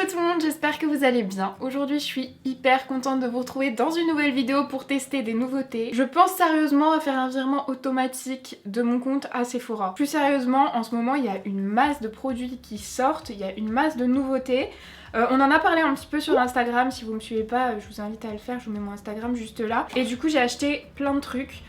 Hello tout le monde, j'espère que vous allez bien. Aujourd'hui je suis hyper contente de vous retrouver dans une nouvelle vidéo pour tester des nouveautés. Je pense sérieusement à faire un virement automatique de mon compte à Sephora. Plus sérieusement, en ce moment il y a une masse de produits qui sortent, il y a une masse de nouveautés. On en a parlé un petit peu sur Instagram, si vous me suivez pas, je vous invite à le faire, je vous mets mon Instagram juste là. Et du coup j'ai acheté plein de trucs.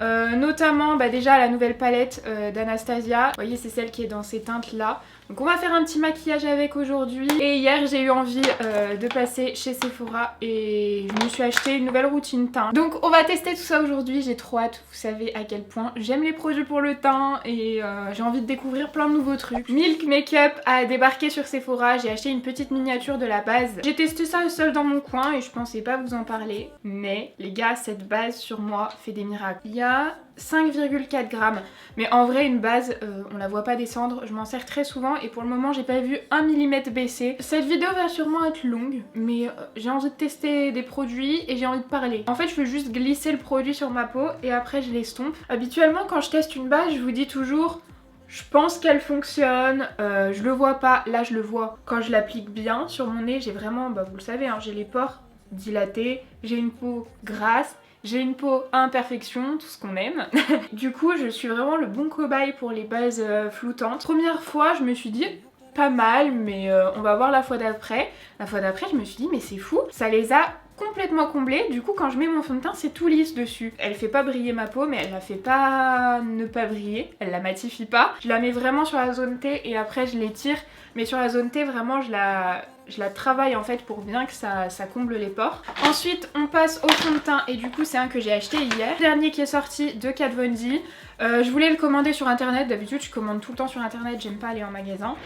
Notamment déjà la nouvelle palette d'Anastasia. Vous voyez, c'est celle qui est dans ces teintes là. Donc on va faire un petit maquillage avec aujourd'hui. Et hier j'ai eu envie de passer chez Sephora et je me suis acheté une nouvelle routine teint. Donc on va tester tout ça aujourd'hui, j'ai trop hâte. Vous savez à quel point j'aime les produits pour le teint et j'ai envie de découvrir plein de nouveaux trucs. Milk Makeup a débarqué sur Sephora, j'ai acheté une petite miniature de la base. J'ai testé ça seule dans mon coin et je pensais pas vous en parler. Mais les gars, cette base sur moi fait des miracles. Il y a 5,4 grammes. Mais en vrai une base on la voit pas descendre, je m'en sers très souvent et pour le moment j'ai pas vu 1 mm baisser. Cette vidéo va sûrement être longue mais j'ai envie de tester des produits et j'ai envie de parler. En fait je veux juste glisser le produit sur ma peau et après je l'estompe. Habituellement quand je teste une base je vous dis toujours je pense qu'elle fonctionne, je le vois pas, là je le vois. Quand je l'applique bien sur mon nez j'ai vraiment, vous le savez hein, j'ai les pores dilatés, j'ai une peau grasse. J'ai une peau à imperfection, tout ce qu'on aime. Du coup, je suis vraiment le bon cobaye pour les bases floutantes. Première fois, je me suis dit pas mal, mais on va voir la fois d'après. La fois d'après, je me suis dit mais c'est fou, ça les a complètement comblés. Du coup, quand je mets mon fond de teint, c'est tout lisse dessus. Elle fait pas briller ma peau, mais elle la fait pas ne pas briller. Elle la matifie pas. Je la mets vraiment sur la zone T et après je l'étire. Mais sur la zone T, vraiment, je la travaille en fait pour bien que ça comble les pores. Ensuite on passe au fond de teint et du coup c'est un que j'ai acheté hier. Le dernier qui est sorti de Kat Von D. Je voulais le commander sur internet, d'habitude je commande tout le temps sur internet, j'aime pas aller en magasin.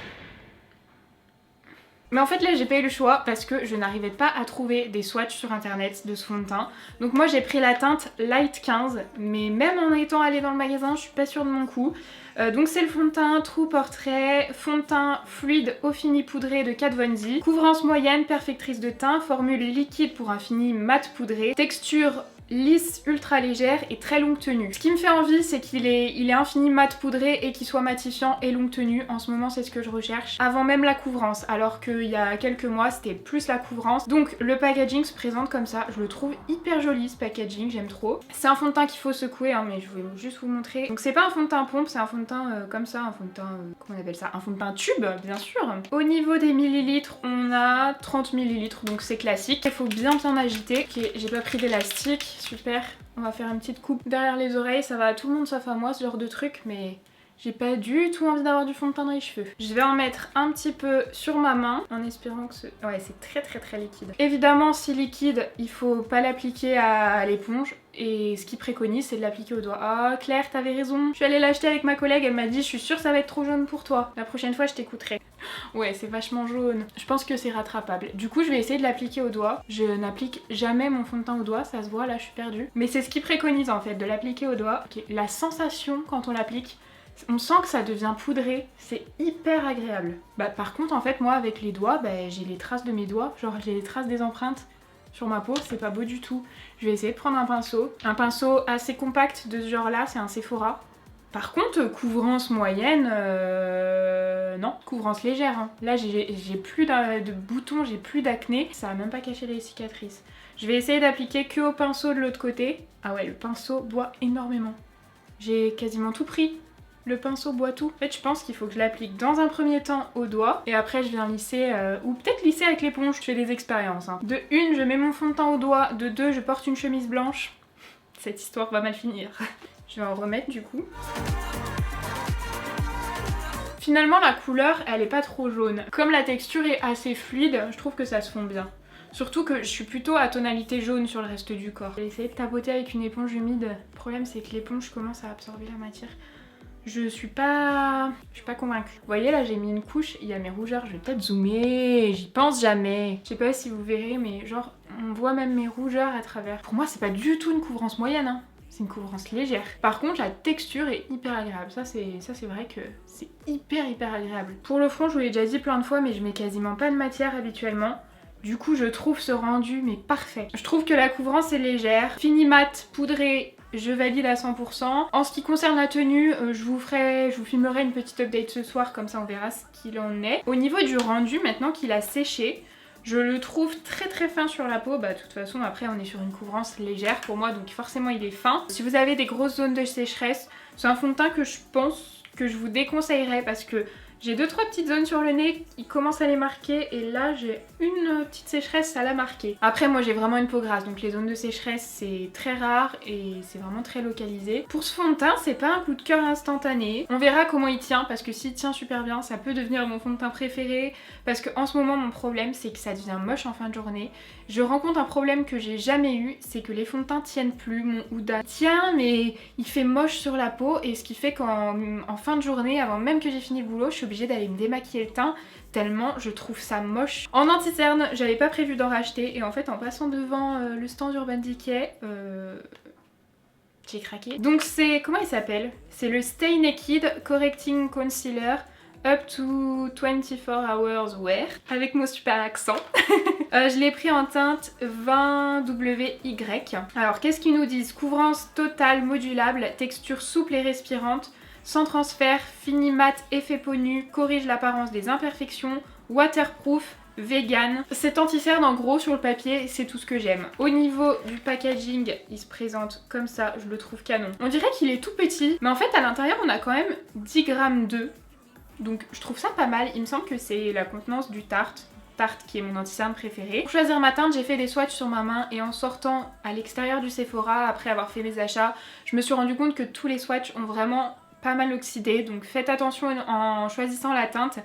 Mais en fait là j'ai pas eu le choix parce que je n'arrivais pas à trouver des swatchs sur internet de ce fond de teint. Donc moi j'ai pris la teinte Light 15 mais même en étant allée dans le magasin je suis pas sûre de mon coup. Donc c'est le fond de teint True Portrait, fond de teint fluide au fini poudré de Kat Von D. Couvrance moyenne, perfectrice de teint, formule liquide pour un fini mat poudré, texture lisse, ultra légère et très longue tenue. Ce qui me fait envie c'est qu'il est infini mat poudré et qu'il soit matifiant et longue tenue. En ce moment c'est ce que je recherche avant même la couvrance, alors qu'il y a quelques mois c'était plus la couvrance. Donc le packaging se présente comme ça, je le trouve hyper joli ce packaging, j'aime trop. C'est un fond de teint qu'il faut secouer hein, mais je vais juste vous montrer. Donc c'est pas un fond de teint pompe, c'est un fond de teint comme ça, un fond de teint, comment on appelle ça, un fond de teint tube bien sûr. Au niveau des millilitres on a 30 millilitres donc c'est classique. Il faut bien agiter. Ok, j'ai pas pris d'élastique. Super, on va faire une petite coupe derrière les oreilles, ça va à tout le monde sauf à moi ce genre de truc mais j'ai pas du tout envie d'avoir du fond de teint dans les cheveux. Je vais en mettre un petit peu sur ma main en espérant que ouais c'est très liquide. Évidemment si liquide il faut pas l'appliquer à l'éponge et ce qu'il préconise c'est de l'appliquer au doigt. Ah Claire t'avais raison, je suis allée l'acheter avec ma collègue, elle m'a dit je suis sûre ça va être trop jaune pour toi, la prochaine fois je t'écouterai. Ouais c'est vachement jaune, je pense que c'est rattrapable. Du coup je vais essayer de l'appliquer au doigt. Je n'applique jamais mon fond de teint au doigt, ça se voit là je suis perdue. Mais c'est ce qu'il préconise en fait, de l'appliquer au doigt. Okay. La sensation quand on l'applique, on sent que ça devient poudré, c'est hyper agréable. Par contre en fait moi avec les doigts, j'ai les traces de mes doigts, genre j'ai les traces des empreintes sur ma peau, c'est pas beau du tout. Je vais essayer de prendre un pinceau assez compact de ce genre là, c'est un Sephora. Par contre couvrance moyenne, non, couvrance légère hein. Là j'ai plus de boutons, j'ai plus d'acné, ça a même pas caché les cicatrices. Je vais essayer d'appliquer que au pinceau de l'autre côté. Ah ouais le pinceau boit énormément. J'ai quasiment tout pris. Le pinceau boit tout. En fait je pense qu'il faut que je l'applique dans un premier temps au doigt et après je viens lisser ou peut-être lisser avec l'éponge, je fais des expériences hein. De une je mets mon fond de teint au doigt, de deux je porte une chemise blanche. Cette histoire va mal finir. Je vais en remettre du coup. Finalement la couleur elle est pas trop jaune. Comme la texture est assez fluide, je trouve que ça se fond bien. Surtout que je suis plutôt à tonalité jaune sur le reste du corps. Je vais essayer de tapoter avec une éponge humide. Le problème c'est que l'éponge commence à absorber la matière. Je suis pas convaincue. Vous voyez là j'ai mis une couche, il y a mes rougeurs, je vais peut-être zoomer, j'y pense jamais. Je sais pas si vous verrez mais genre on voit même mes rougeurs à travers. Pour moi c'est pas du tout une couvrance moyenne hein. C'est une couvrance légère. Par contre la texture est hyper agréable. Ça c'est vrai que c'est hyper agréable. Pour le front je vous l'ai déjà dit plein de fois mais je mets quasiment pas de matière habituellement. Du coup je trouve ce rendu mais parfait. Je trouve que la couvrance est légère. Fini mat, poudré, je valide à 100%. En ce qui concerne la tenue, je vous filmerai une petite update ce soir, comme ça on verra ce qu'il en est. Au niveau du rendu, maintenant qu'il a séché, je le trouve très fin sur la peau. Bah de toute façon après on est sur une couvrance légère pour moi, donc forcément il est fin. Si vous avez des grosses zones de sécheresse, c'est un fond de teint que je pense que je vous déconseillerais parce que j'ai 2-3 petites zones sur le nez, il commence à les marquer et là j'ai une petite sécheresse, ça l'a marqué. Après moi j'ai vraiment une peau grasse, donc les zones de sécheresse c'est très rare et c'est vraiment très localisé. Pour ce fond de teint, c'est pas un coup de cœur instantané. On verra comment il tient parce que s'il tient super bien, ça peut devenir mon fond de teint préféré. Parce que en ce moment mon problème c'est que ça devient moche en fin de journée. Je rencontre un problème que j'ai jamais eu, c'est que les fonds de teint tiennent plus. Mon Huda tient mais il fait moche sur la peau et ce qui fait qu'en fin de journée, avant même que j'ai fini le boulot, je suis obligée d'aller me démaquiller le teint tellement je trouve ça moche. En anti-cerne, j'avais pas prévu d'en racheter et en fait en passant devant le stand Urban Decay, j'ai craqué. Donc c'est, comment il s'appelle? C'est le Stay Naked Correcting Concealer Up to 24 Hours Wear avec mon super accent. Je l'ai pris en teinte 20WY. Alors qu'est-ce qu'ils nous disent? Couvrance totale modulable, texture souple et respirante, sans transfert, fini mat, effet peau nue, corrige l'apparence des imperfections, waterproof, vegan. Cet anti-cerne en gros sur le papier, c'est tout ce que j'aime. Au niveau du packaging, il se présente comme ça, je le trouve canon. On dirait qu'il est tout petit, mais en fait à l'intérieur on a quand même 10 grammes d'œufs. Donc je trouve ça pas mal, il me semble que c'est la contenance du Tarte qui est mon anti-cerne préféré. Pour choisir ma teinte, j'ai fait des swatchs sur ma main et en sortant à l'extérieur du Sephora, après avoir fait mes achats, je me suis rendu compte que tous les swatchs ont vraiment pas mal oxydé, donc faites attention en choisissant la teinte.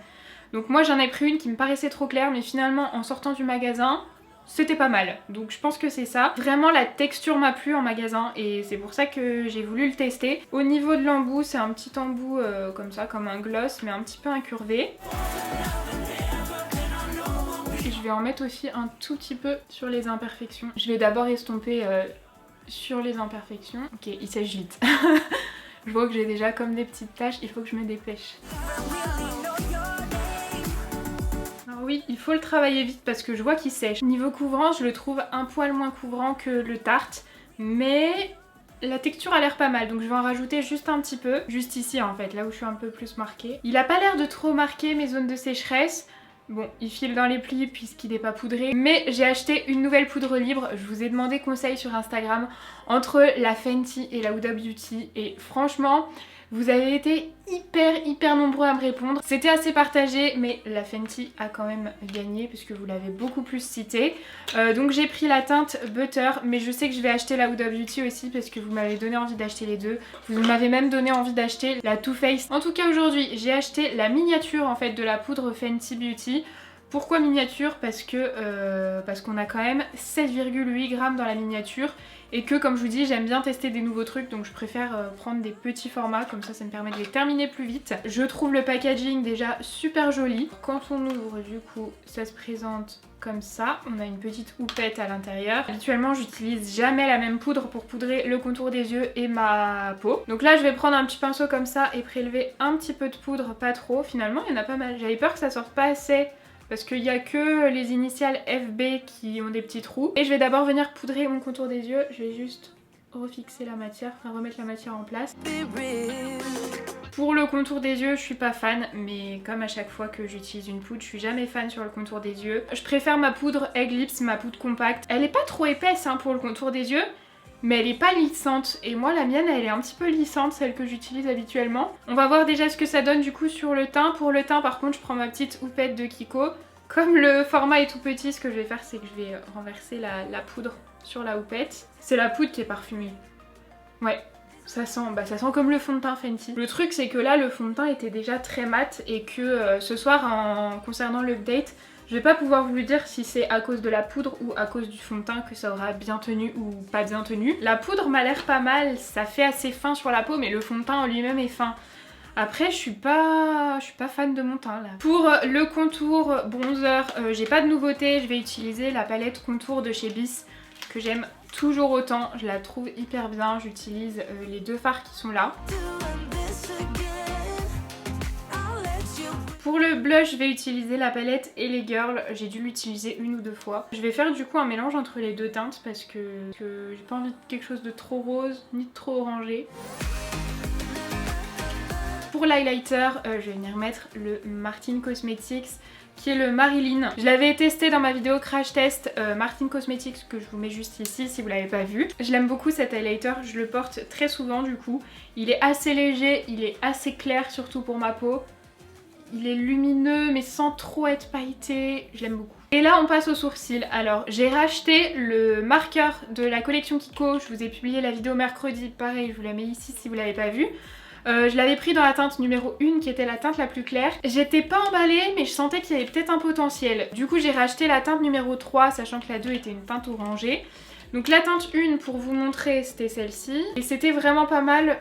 Donc moi j'en ai pris une qui me paraissait trop claire, mais finalement en sortant du magasin, c'était pas mal. Donc je pense que c'est ça. Vraiment la texture m'a plu en magasin et c'est pour ça que j'ai voulu le tester. Au niveau de l'embout, c'est un petit embout comme ça, comme un gloss, mais un petit peu incurvé. Et je vais en mettre aussi un tout petit peu sur les imperfections. Je vais d'abord estomper sur les imperfections. Ok, il sèche vite. Je vois que j'ai déjà comme des petites taches, il faut que je me dépêche. Alors oui, il faut le travailler vite parce que je vois qu'il sèche. Niveau couvrance, je le trouve un poil moins couvrant que le Tarte, mais la texture a l'air pas mal, donc je vais en rajouter juste un petit peu. Juste ici en fait, là où je suis un peu plus marquée. Il a pas l'air de trop marquer mes zones de sécheresse. Bon, il file dans les plis puisqu'il n'est pas poudré. Mais j'ai acheté une nouvelle poudre libre. Je vous ai demandé conseil sur Instagram entre la Fenty et la Huda Beauty. Et franchement, vous avez été hyper nombreux à me répondre. C'était assez partagé, mais la Fenty a quand même gagné puisque vous l'avez beaucoup plus cité. Donc j'ai pris la teinte Butter, mais je sais que je vais acheter la Huda Beauty aussi parce que vous m'avez donné envie d'acheter les deux. Vous m'avez même donné envie d'acheter la Too Faced. En tout cas aujourd'hui, j'ai acheté la miniature en fait de la poudre Fenty Beauty. Pourquoi miniature? Parce qu'on a quand même 7,8 grammes dans la miniature et que comme je vous dis j'aime bien tester des nouveaux trucs, donc je préfère prendre des petits formats, comme ça me permet de les terminer plus vite. Je trouve le packaging déjà super joli. Quand on ouvre du coup ça se présente comme ça, on a une petite houppette à l'intérieur. Habituellement j'utilise jamais la même poudre pour poudrer le contour des yeux et ma peau. Donc là je vais prendre un petit pinceau comme ça et prélever un petit peu de poudre, pas trop. Finalement il y en a pas mal, j'avais peur que ça sorte pas assez parce qu'il n'y a que les initiales FB qui ont des petits trous. Et je vais d'abord venir poudrer mon contour des yeux. Je vais juste refixer la matière, enfin remettre la matière en place. Pour le contour des yeux, je suis pas fan, mais comme à chaque fois que j'utilise une poudre, je suis jamais fan sur le contour des yeux. Je préfère ma poudre Egg Lips, ma poudre compacte. Elle est pas trop épaisse hein, pour le contour des yeux, mais elle est pas lissante. Et moi la mienne elle est un petit peu lissante, celle que j'utilise habituellement. On va voir déjà ce que ça donne du coup sur le teint. Pour le teint par contre je prends ma petite houppette de Kiko. Comme le format est tout petit, ce que je vais faire c'est que je vais renverser la poudre sur la houppette. C'est la poudre qui est parfumée. Ouais, ça sent comme le fond de teint Fenty. Le truc c'est que là le fond de teint était déjà très mat et que ce soir concernant l'update, je vais pas pouvoir vous dire si c'est à cause de la poudre ou à cause du fond de teint que ça aura bien tenu ou pas bien tenu. La poudre m'a l'air pas mal, ça fait assez fin sur la peau mais le fond de teint en lui-même est fin. Après je suis pas fan de mon teint là. Pour le contour bronzer, j'ai pas de nouveauté, je vais utiliser la palette contour de chez Bis que j'aime toujours autant, je la trouve hyper bien, j'utilise les deux fards qui sont là. Pour le blush, je vais utiliser la palette LA Girl. J'ai dû l'utiliser 1 ou 2 fois. Je vais faire du coup un mélange entre les deux teintes parce que j'ai pas envie de quelque chose de trop rose ni de trop orangé. Pour l'highlighter, je vais venir mettre le Martin Cosmetics qui est le Marilyn. Je l'avais testé dans ma vidéo crash test Martin Cosmetics que je vous mets juste ici si vous l'avez pas vu. Je l'aime beaucoup cet highlighter, je le porte très souvent du coup. Il est assez léger, il est assez clair surtout pour ma peau. Il est lumineux mais sans trop être pailleté, je l'aime beaucoup. Et là on passe aux sourcils. Alors j'ai racheté le marqueur de la collection Kiko, je vous ai publié la vidéo mercredi, pareil je vous la mets ici si vous l'avez pas vue. Je l'avais pris dans la teinte numéro 1 qui était la teinte la plus claire. J'étais pas emballée mais je sentais qu'il y avait peut-être un potentiel. Du coup j'ai racheté la teinte numéro 3 sachant que la 2 était une teinte orangée. Donc la teinte 1 pour vous montrer c'était celle-ci. Et c'était vraiment pas mal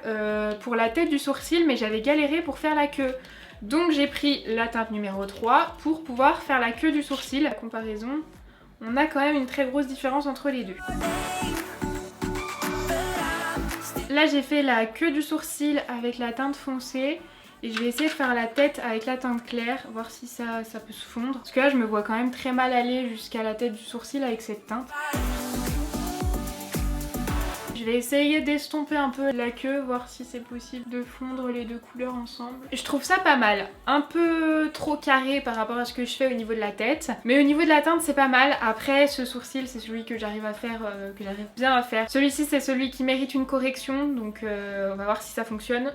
pour la tête du sourcil mais j'avais galéré pour faire la queue. Donc j'ai pris la teinte numéro 3 pour pouvoir faire la queue du sourcil. La comparaison, on a quand même une très grosse différence entre les deux. Là j'ai fait la queue du sourcil avec la teinte foncée et je vais essayer de faire la tête avec la teinte claire, voir si ça peut se fondre. Parce que là je me vois quand même très mal aller jusqu'à la tête du sourcil avec cette teinte. Je vais essayer d'estomper un peu la queue, voir si c'est possible de fondre les deux couleurs ensemble. Je trouve ça pas mal, un peu trop carré par rapport à ce que je fais au niveau de la tête. Mais au niveau de la teinte c'est pas mal. Après ce sourcil c'est celui que j'arrive à faire, que j'arrive bien à faire. Celui-ci c'est celui qui mérite une correction, donc on va voir si ça fonctionne.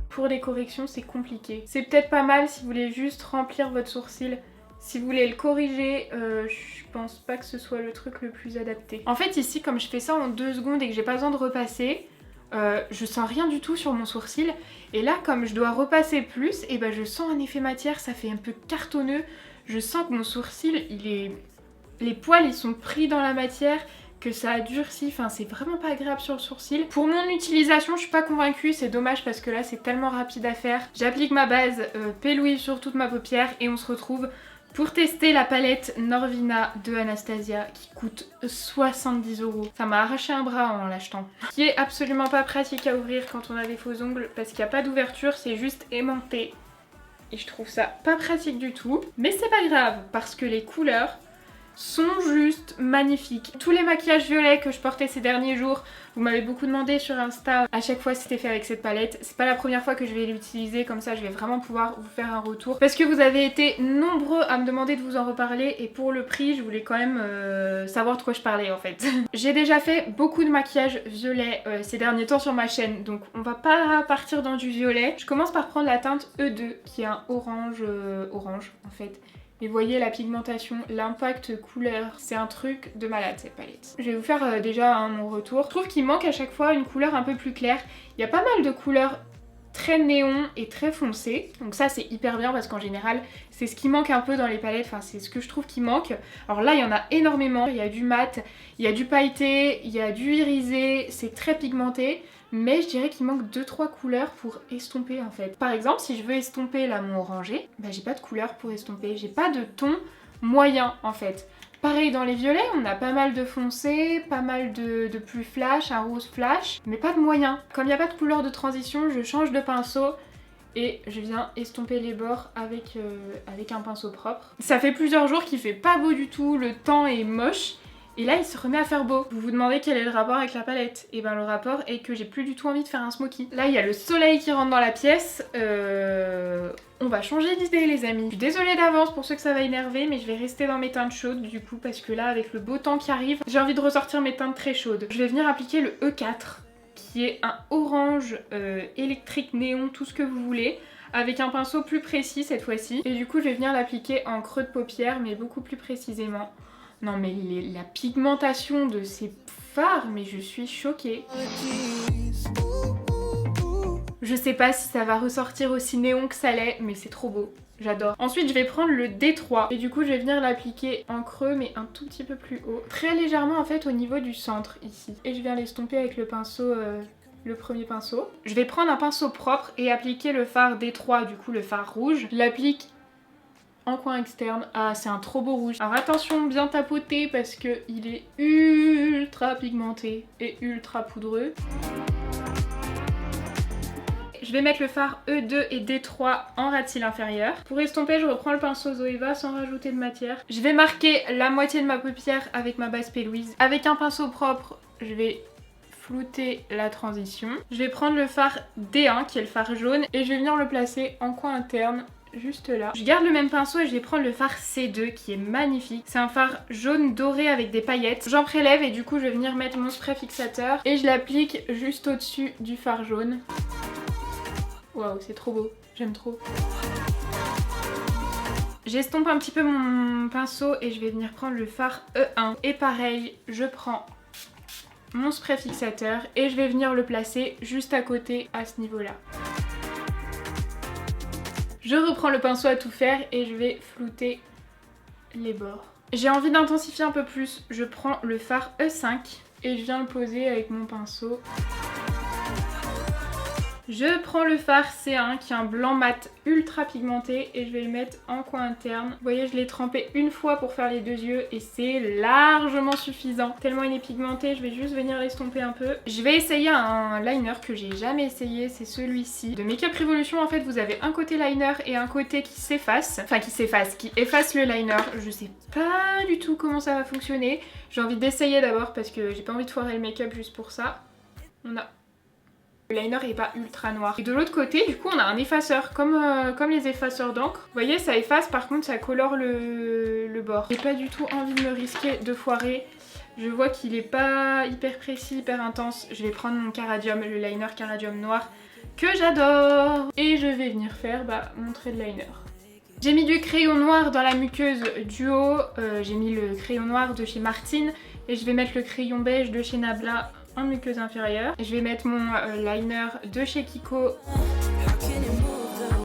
Pour les corrections c'est compliqué. C'est peut-être pas mal si vous voulez juste remplir votre sourcil. Si vous voulez le corriger, je pense pas que ce soit le truc le plus adapté. En fait ici comme je fais ça en 2 secondes et que j'ai pas besoin de repasser, je sens rien du tout sur mon sourcil. Et là comme je dois repasser plus, et ben je sens un effet matière, ça fait un peu cartonneux. Je sens que mon sourcil, les poils ils sont pris dans la matière, que ça a durci, enfin c'est vraiment pas agréable sur le sourcil. Pour mon utilisation je suis pas convaincue, c'est dommage parce que là c'est tellement rapide à faire. J'applique ma base P. sur toute ma paupière et on se retrouve pour tester la palette Norvina de Anastasia qui coûte 70 €. Ça m'a arraché un bras en l'achetant. Qui est absolument pas pratique à ouvrir quand on a des faux ongles parce qu'il n'y a pas d'ouverture, c'est juste aimanté. Et je trouve ça pas pratique du tout. Mais c'est pas grave parce que les couleurs sont juste magnifiques. Tous les maquillages violets que je portais ces derniers jours, vous m'avez beaucoup demandé sur Insta, à chaque fois c'était fait avec cette palette. C'est pas la première fois que je vais l'utiliser, comme ça je vais vraiment pouvoir vous faire un retour. Parce que vous avez été nombreux à me demander de vous en reparler et pour le prix je voulais quand même savoir de quoi je parlais en fait. J'ai déjà fait beaucoup de maquillage violet ces derniers temps sur ma chaîne, donc on va pas partir dans du violet. Je commence par prendre la teinte E2 qui est un orange, orange en fait. Et voyez la pigmentation, l'impact couleur, c'est un truc de malade cette palette. Je vais vous faire déjà mon retour. Je trouve qu'il manque à chaque fois une couleur un peu plus claire. Il y a pas mal de couleurs très néon et très foncées. Donc ça c'est hyper bien parce qu'en général c'est ce qui manque un peu dans les palettes, enfin c'est ce que je trouve qui manque. Alors là il y en a énormément, il y a du mat, il y a du pailleté, il y a du irisé, c'est très pigmenté. Mais je dirais qu'il manque 2-3 couleurs pour estomper en fait. Par exemple si je veux estomper là mon orangé, bah j'ai pas de couleur pour estomper, j'ai pas de ton moyen en fait. Pareil dans les violets, on a pas mal de foncé, pas mal de plus flash, un rose flash, mais pas de moyen. Comme il n'y a pas de couleur de transition, je change de pinceau et je viens estomper les bords avec un pinceau propre. Ça fait plusieurs jours qu'il fait pas beau du tout, le temps est moche. Et là il se remet à faire beau. Vous vous demandez quel est le rapport avec la palette. Et ben le rapport est que j'ai plus du tout envie de faire un smoky. Là il y a le soleil qui rentre dans la pièce. On va changer d'idée les amis. Je suis désolée d'avance pour ceux que ça va énerver, mais je vais rester dans mes teintes chaudes du coup parce que là avec le beau temps qui arrive, j'ai envie de ressortir mes teintes très chaudes. Je vais venir appliquer le E4 qui est un orange électrique néon, tout ce que vous voulez, avec un pinceau plus précis cette fois-ci. Et du coup je vais venir l'appliquer en creux de paupière mais beaucoup plus précisément. Non mais la pigmentation de ces fards, mais je suis choquée. Je sais pas si ça va ressortir aussi néon que ça l'est, mais c'est trop beau. J'adore. Ensuite je vais prendre le D3 et du coup je vais venir l'appliquer en creux mais un tout petit peu plus haut. Très légèrement en fait au niveau du centre ici. Et je viens l'estomper avec le pinceau... le premier pinceau. Je vais prendre un pinceau propre et appliquer le fard D3, du coup le fard rouge. Je l'applique en coin externe. Ah c'est un trop beau rouge. Alors attention bien tapoter parce que il est ultra pigmenté et ultra poudreux. Je vais mettre le fard E2 et D3 en ras de cils inférieur. Pour estomper, je reprends le pinceau Zoeva sans rajouter de matière. Je vais marquer la moitié de ma paupière avec ma base P. Louise. Avec un pinceau propre, je vais flouter la transition. Je vais prendre le fard D1 qui est le fard jaune et je vais venir le placer en coin interne juste là. Je garde le même pinceau et je vais prendre le fard C2 qui est magnifique. C'est un fard jaune doré avec des paillettes. J'en prélève et du coup je vais venir mettre mon spray fixateur et je l'applique juste au-dessus du fard jaune. Waouh, c'est trop beau, j'aime trop. J'estompe un petit peu mon pinceau et je vais venir prendre le fard E1. Et pareil, je prends mon spray fixateur et je vais venir le placer juste à côté à ce niveau-là. Je reprends le pinceau à tout faire et je vais flouter les bords. J'ai envie d'intensifier un peu plus, je prends le fard E5 et je viens le poser avec mon pinceau. Je prends le fard C1 qui est un blanc mat ultra pigmenté et je vais le mettre en coin interne. Vous voyez, je l'ai trempé une fois pour faire les deux yeux et c'est largement suffisant. Tellement il est pigmenté, je vais juste venir l'estomper un peu. Je vais essayer un liner que j'ai jamais essayé, c'est celui-ci. De Make Up Revolution, en fait, vous avez un côté liner et un côté qui s'efface. Enfin, qui efface le liner. Je sais pas du tout comment ça va fonctionner. J'ai envie d'essayer d'abord parce que j'ai pas envie de foirer le make-up juste pour ça. Le liner est pas ultra noir. Et de l'autre côté, du coup, on a un effaceur, comme les effaceurs d'encre. Vous voyez, ça efface, par contre, ça colore le bord. J'ai pas du tout envie de me risquer de foirer. Je vois qu'il est pas hyper précis, hyper intense. Je vais prendre mon Caradium, le liner Caradium noir, que j'adore. Et je vais venir faire mon trait de liner. J'ai mis du crayon noir dans la muqueuse Duo. J'ai mis le crayon noir de chez Martine. Et je vais mettre le crayon beige de chez Nabla en muqueuse inférieure. Je vais mettre mon liner de chez Kiko.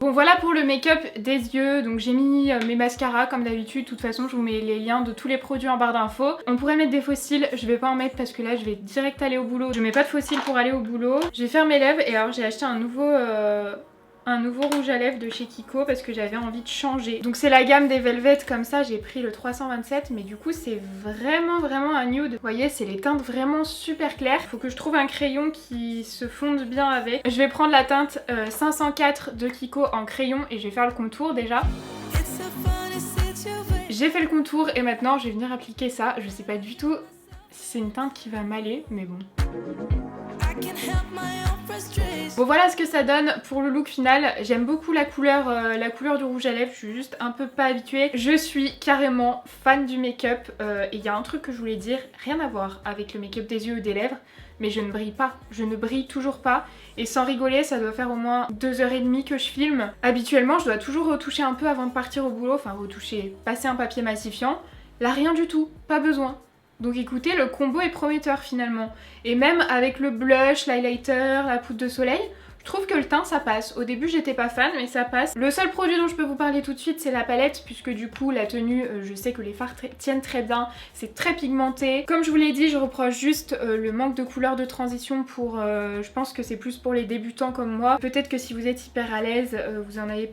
Bon, voilà pour le make-up des yeux. Donc j'ai mis mes mascaras comme d'habitude. De toute façon, je vous mets les liens de tous les produits en barre d'infos. On pourrait mettre des faux cils, je vais pas en mettre parce que là je vais direct aller au boulot. Je mets pas de faux cils pour aller au boulot. Je vais faire mes lèvres et alors j'ai acheté un nouveau rouge à lèvres de chez Kiko parce que j'avais envie de changer. Donc c'est la gamme des Velvet, comme ça j'ai pris le 327 mais du coup c'est vraiment un nude. Vous voyez, c'est les teintes vraiment super claires. Faut que je trouve un crayon qui se fonde bien avec. Je vais prendre la teinte 504 de Kiko en crayon et je vais faire le contour déjà. J'ai fait le contour et maintenant je vais venir appliquer ça. Je sais pas du tout si c'est une teinte qui va m'aller mais bon. Bon, voilà ce que ça donne pour le look final. J'aime beaucoup la couleur du rouge à lèvres, je suis juste un peu pas habituée. Je suis carrément fan du make-up et il y a un truc que je voulais dire, rien à voir avec le make-up des yeux ou des lèvres, mais je ne brille pas, je ne brille toujours pas. Et sans rigoler, ça doit faire au moins 2h30 que je filme. Habituellement, je dois toujours retoucher un peu avant de partir au boulot, enfin retoucher, passer un papier massifiant. Là, rien du tout, pas besoin. Donc écoutez, le combo est prometteur finalement. Et même avec le blush, l'highlighter, la poudre de soleil, je trouve que le teint ça passe. Au début j'étais pas fan mais ça passe. Le seul produit dont je peux vous parler tout de suite c'est la palette puisque du coup la tenue, je sais que les fards tiennent très bien. C'est très pigmenté. Comme je vous l'ai dit, je reproche juste le manque de couleur de transition pour... je pense que c'est plus pour les débutants comme moi. Peut-être que si vous êtes hyper à l'aise, vous en avez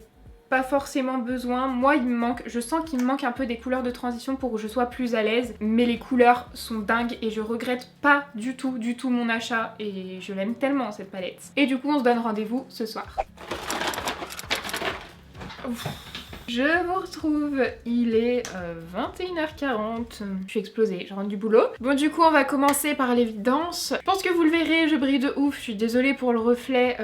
pas forcément besoin. Moi il me manque, je sens qu'il me manque un peu des couleurs de transition pour que je sois plus à l'aise, mais les couleurs sont dingues et je regrette pas du tout mon achat et je l'aime tellement cette palette. Et du coup on se donne rendez-vous ce soir. Ouf. Je vous retrouve, il est 21h40, je suis explosée, je rentre du boulot. Bon du coup on va commencer par l'évidence. Je pense que vous le verrez, je brille de ouf, je suis désolée pour le reflet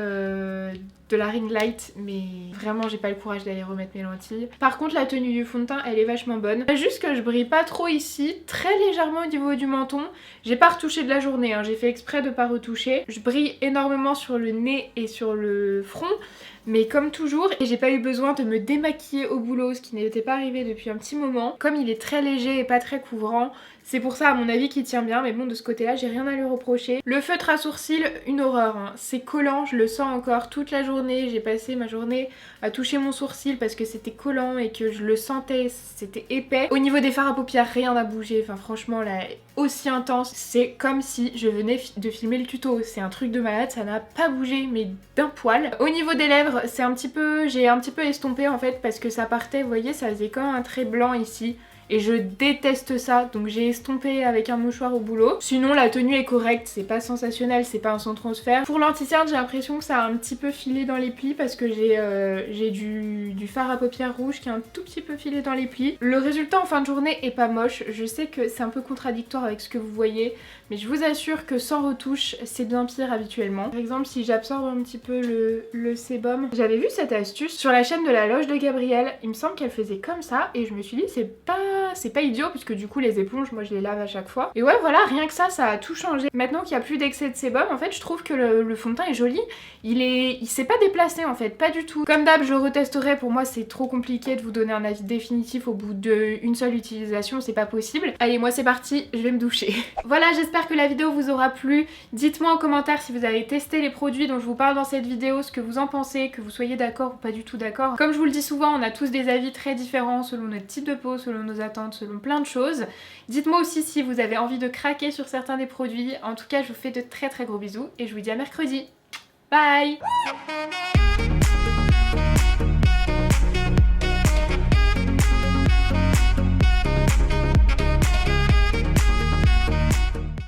de la ring light, mais vraiment j'ai pas le courage d'aller remettre mes lentilles. Par contre la tenue du fond de teint elle est vachement bonne. Juste que je brille pas trop ici, très légèrement au niveau du menton. J'ai pas retouché de la journée, hein. J'ai fait exprès de pas retoucher. Je brille énormément sur le nez et sur le front. Mais comme toujours, et j'ai pas eu besoin de me démaquiller au boulot, ce qui n'était pas arrivé depuis un petit moment. Comme il est très léger et pas très couvrant, c'est pour ça à mon avis qu'il tient bien, mais bon de ce côté là j'ai rien à lui reprocher. Le feutre à sourcils, une horreur, hein. C'est collant, je le sens encore toute la journée. J'ai passé ma journée à toucher mon sourcil parce que c'était collant et que je le sentais, c'était épais. Au niveau des fards à paupières, rien n'a bougé, enfin franchement là, aussi intense. C'est comme si je venais de filmer le tuto, c'est un truc de malade, ça n'a pas bougé mais d'un poil. Au niveau des lèvres, c'est un petit peu, j'ai un petit peu estompé en fait parce que ça partait, vous voyez, ça faisait comme un trait blanc ici. et je déteste ça, donc j'ai estompé avec un mouchoir au boulot. Sinon la tenue est correcte, c'est pas sensationnel, c'est pas un sans transfert. Pour l'anti-cerne j'ai l'impression que ça a un petit peu filé dans les plis parce que j'ai du fard à paupières rouge qui est un tout petit peu filé dans les plis. Le résultat en fin de journée est pas moche, je sais que c'est un peu contradictoire avec ce que vous voyez, mais je vous assure que sans retouche c'est bien pire habituellement. Par exemple si j'absorbe un petit peu le sébum, j'avais vu cette astuce sur la chaîne de la Loge de Gabrielle, il me semble qu'elle faisait comme ça et je me suis dit c'est pas idiot puisque du coup les éponges moi je les lave à chaque fois. Et ouais voilà, rien que ça a tout changé. Maintenant qu'il n'y a plus d'excès de sébum, en fait je trouve que le fond de teint est joli, il s'est pas déplacé en fait, pas du tout. Comme d'hab je retesterai, pour moi c'est trop compliqué de vous donner un avis définitif au bout d'une seule utilisation, c'est pas possible. Allez moi c'est parti, je vais me doucher. Voilà, j'espère que la vidéo vous aura plu. Dites-moi en commentaire si vous avez testé les produits dont je vous parle dans cette vidéo, ce que vous en pensez, que vous soyez d'accord ou pas du tout d'accord. Comme je vous le dis souvent, on a tous des avis très différents selon notre type de peau, selon nos attentes, selon plein de choses. Dites-moi aussi si vous avez envie de craquer sur certains des produits. En tout cas, je vous fais de très gros bisous et je vous dis à mercredi. Bye!